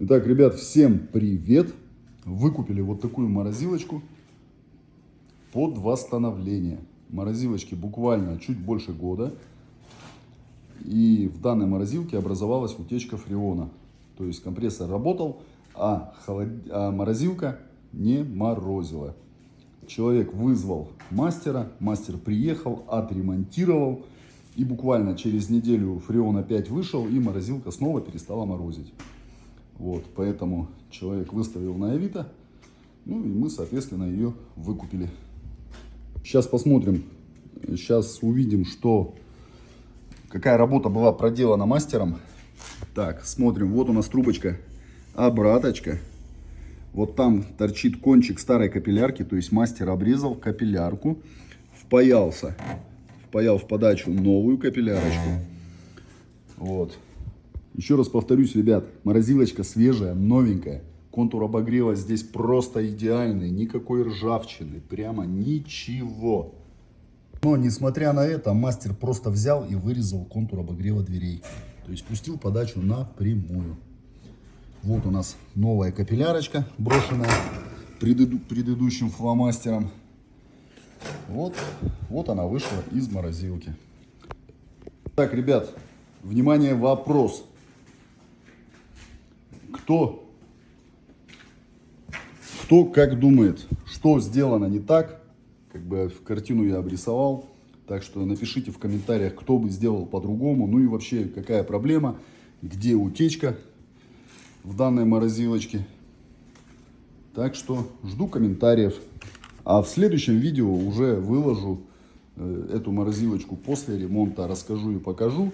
Итак, ребят, всем привет! Выкупили вот такую морозилочку под восстановление. Морозилочке буквально чуть больше года. И в данной морозилке образовалась утечка фреона. То есть компрессор работал, а морозилка не морозила. Человек вызвал мастера, мастер приехал, отремонтировал. И буквально через неделю фреон опять вышел, и морозилка снова перестала морозить. Вот, поэтому человек выставил на Авито, ну и мы, соответственно, ее выкупили. Сейчас посмотрим, сейчас увидим, какая работа была проделана мастером. Так, смотрим, вот у нас трубочка, обраточка. Вот там торчит кончик старой капиллярки, то есть мастер обрезал капиллярку, впаял в подачу новую капиллярочку. Вот. Еще раз повторюсь, ребят, морозилочка свежая, новенькая. Контур обогрева здесь просто идеальный, никакой ржавчины, прямо ничего. Но несмотря на это, мастер просто взял и вырезал контур обогрева дверей. То есть пустил подачу напрямую. Вот у нас новая капиллярочка, брошенная предыдущим фломастером. Вот она вышла из морозилки. Так, ребят, внимание, вопрос. Кто как думает, что сделано не так? Как бы картину я обрисовал. Так что напишите в комментариях, кто бы сделал по-другому. Ну и вообще, какая проблема, где утечка в данной морозилочке. Так что жду комментариев. А в следующем видео уже выложу эту морозилочку после ремонта. Расскажу и покажу,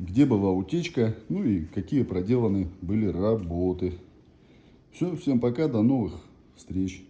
где была утечка, ну и какие проделаны были работы. Все, всем пока, до новых встреч.